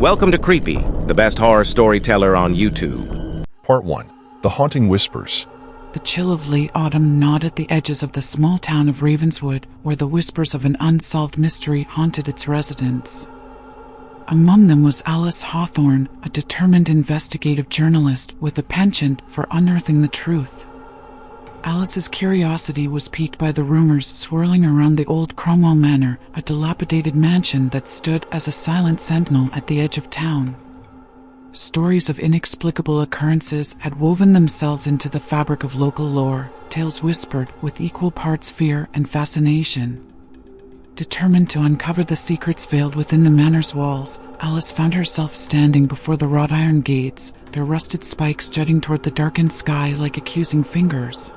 Welcome to Creepy, the best horror storyteller on YouTube. Part 1. The Haunting Whispers. The chill of late autumn gnawed at the edges of the small town of Ravenswood, where the whispers of an unsolved mystery haunted its residents. Among them was Alice Hawthorne, a determined investigative journalist with a penchant for unearthing the truth. Alice's curiosity was piqued by the rumors swirling around the old Cromwell Manor, a dilapidated mansion that stood as a silent sentinel at the edge of town. Stories of inexplicable occurrences had woven themselves into the fabric of local lore, tales whispered with equal parts fear and fascination. Determined to uncover the secrets veiled within the manor's walls, Alice found herself standing before the wrought iron gates, their rusted spikes jutting toward the darkened sky like accusing fingers.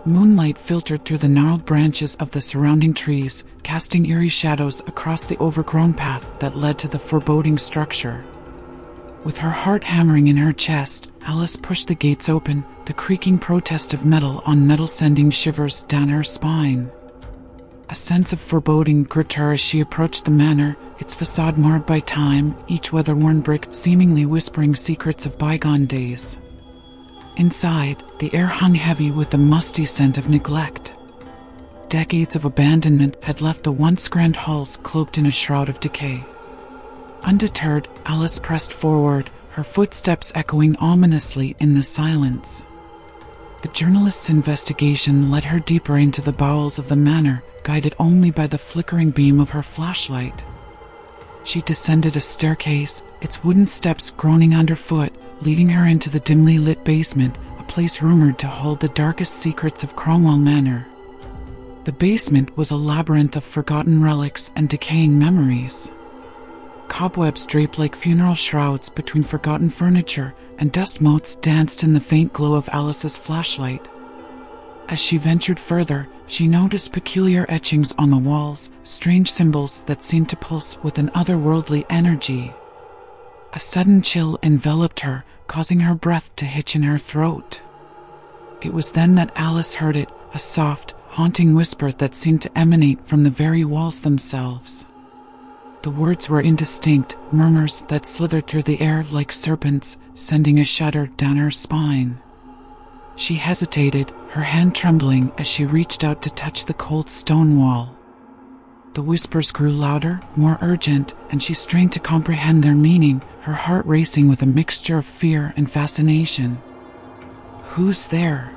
Moonlight filtered through the gnarled branches of the surrounding trees, casting eerie shadows across the overgrown path that led to the foreboding structure. With her heart hammering in her chest, Alice pushed the gates open, the creaking protest of metal on metal sending shivers down her spine. A sense of foreboding gripped her as she approached the manor, its facade marred by time, each weather-worn brick seemingly whispering secrets of bygone days. Inside, the air hung heavy with the musty scent of neglect. Decades of abandonment had left the once grand halls cloaked in a shroud of decay. Undeterred, Alice pressed forward, her footsteps echoing ominously in the silence. The journalist's investigation led her deeper into the bowels of the manor, guided only by the flickering beam of her flashlight. She descended a staircase, its wooden steps groaning underfoot, leading her into the dimly lit basement, a place rumored to hold the darkest secrets of Cromwell Manor. The basement was a labyrinth of forgotten relics and decaying memories. Cobwebs draped like funeral shrouds between forgotten furniture, and dust motes danced in the faint glow of Alice's flashlight. As she ventured further, she noticed peculiar etchings on the walls, strange symbols that seemed to pulse with an otherworldly energy. A sudden chill enveloped her, causing her breath to hitch in her throat. It was then that Alice heard it, a soft, haunting whisper that seemed to emanate from the very walls themselves. The words were indistinct, murmurs that slithered through the air like serpents, sending a shudder down her spine. She hesitated, her hand trembling as she reached out to touch the cold stone wall. The whispers grew louder, more urgent, and she strained to comprehend their meaning, her heart racing with a mixture of fear and fascination. "Who's there?"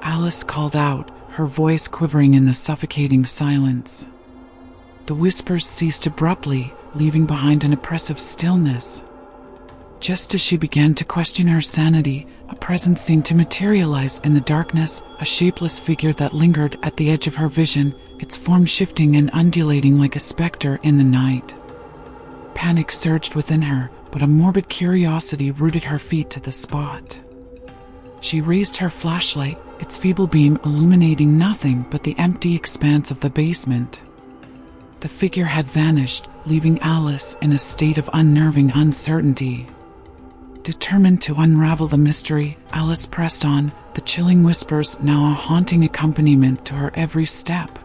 Alice called out, her voice quivering in the suffocating silence. The whispers ceased abruptly, leaving behind an oppressive stillness. Just as she began to question her sanity, a presence seemed to materialize in the darkness, a shapeless figure that lingered at the edge of her vision, its form shifting and undulating like a specter in the night. Panic surged within her, but a morbid curiosity rooted her feet to the spot. She raised her flashlight, its feeble beam illuminating nothing but the empty expanse of the basement. The figure had vanished, leaving Alice in a state of unnerving uncertainty. Determined to unravel the mystery, Alice pressed on, the chilling whispers now a haunting accompaniment to her every step.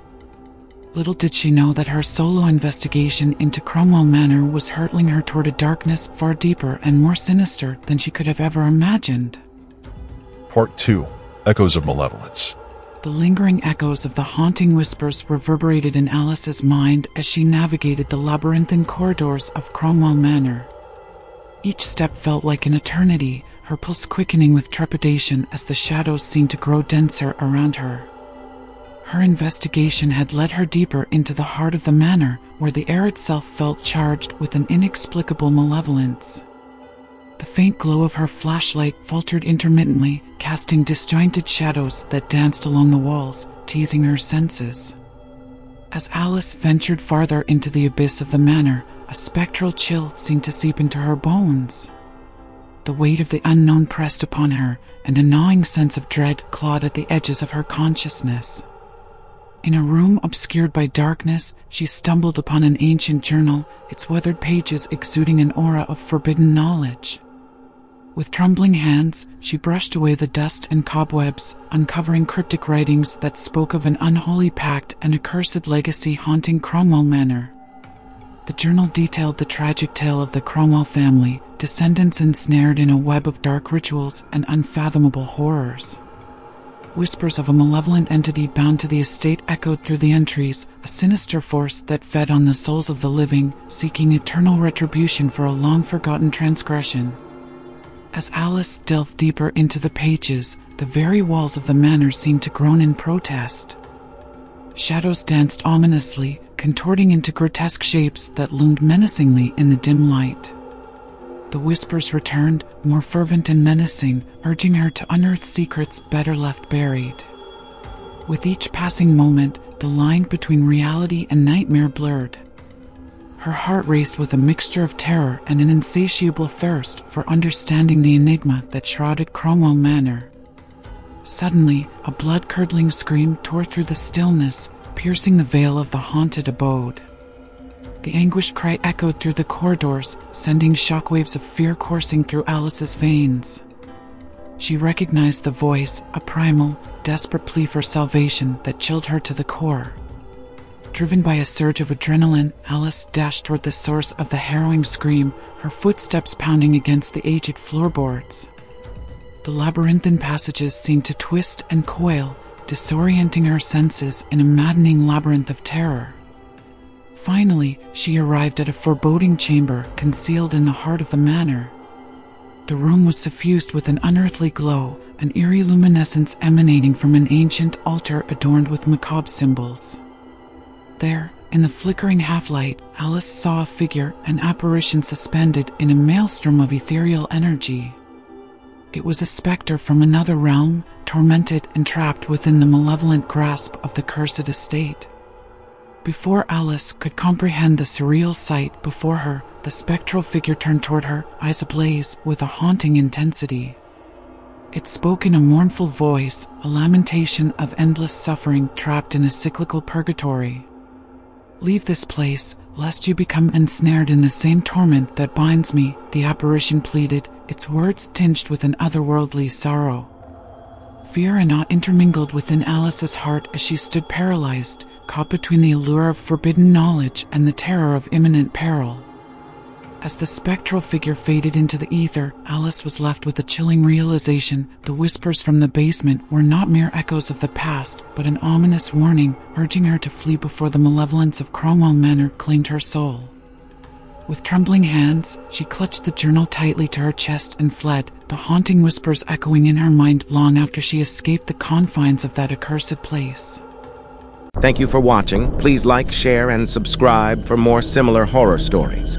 Little did she know that her solo investigation into Cromwell Manor was hurtling her toward a darkness far deeper and more sinister than she could have ever imagined. Part 2. Echoes of Malevolence. The lingering echoes of the haunting whispers reverberated in Alice's mind as she navigated the labyrinthine corridors of Cromwell Manor. Each step felt like an eternity, her pulse quickening with trepidation as the shadows seemed to grow denser around her. Her investigation had led her deeper into the heart of the manor, where the air itself felt charged with an inexplicable malevolence. The faint glow of her flashlight faltered intermittently, casting disjointed shadows that danced along the walls, teasing her senses. As Alice ventured farther into the abyss of the manor, a spectral chill seemed to seep into her bones. The weight of the unknown pressed upon her, and a gnawing sense of dread clawed at the edges of her consciousness. In a room obscured by darkness, she stumbled upon an ancient journal, its weathered pages exuding an aura of forbidden knowledge. With trembling hands, she brushed away the dust and cobwebs, uncovering cryptic writings that spoke of an unholy pact and a cursed legacy haunting Cromwell Manor. The journal detailed the tragic tale of the Cromwell family, descendants ensnared in a web of dark rituals and unfathomable horrors. Whispers of a malevolent entity bound to the estate echoed through the entries, a sinister force that fed on the souls of the living, seeking eternal retribution for a long-forgotten transgression. As Alice delved deeper into the pages, the very walls of the manor seemed to groan in protest. Shadows danced ominously, contorting into grotesque shapes that loomed menacingly in the dim light. The whispers returned, more fervent and menacing, urging her to unearth secrets better left buried. With each passing moment, the line between reality and nightmare blurred. Her heart raced with a mixture of terror and an insatiable thirst for understanding the enigma that shrouded Cromwell Manor. Suddenly, a blood-curdling scream tore through the stillness, piercing the veil of the haunted abode. The anguished cry echoed through the corridors, sending shockwaves of fear coursing through Alice's veins. She recognized the voice, a primal, desperate plea for salvation that chilled her to the core. Driven by a surge of adrenaline, Alice dashed toward the source of the harrowing scream, her footsteps pounding against the aged floorboards. The labyrinthine passages seemed to twist and coil, disorienting her senses in a maddening labyrinth of terror. Finally, she arrived at a foreboding chamber concealed in the heart of the manor. The room was suffused with an unearthly glow, an eerie luminescence emanating from an ancient altar adorned with macabre symbols. There, in the flickering half-light, Alice saw a figure, an apparition suspended in a maelstrom of ethereal energy. It was a specter from another realm, tormented and trapped within the malevolent grasp of the cursed estate. Before Alice could comprehend the surreal sight before her, the spectral figure turned toward her, eyes ablaze with a haunting intensity. It spoke in a mournful voice, a lamentation of endless suffering trapped in a cyclical purgatory. "Leave this place, lest you become ensnared in the same torment that binds me," the apparition pleaded, its words tinged with an otherworldly sorrow. Fear and awe intermingled within Alice's heart as she stood paralyzed, caught between the allure of forbidden knowledge and the terror of imminent peril. As the spectral figure faded into the ether, Alice was left with a chilling realization: the whispers from the basement were not mere echoes of the past, but an ominous warning, urging her to flee before the malevolence of Cromwell Manor claimed her soul. With trembling hands, she clutched the journal tightly to her chest and fled, the haunting whispers echoing in her mind long after she escaped the confines of that accursed place. Thank you for watching. Please like, share, and subscribe for more similar horror stories.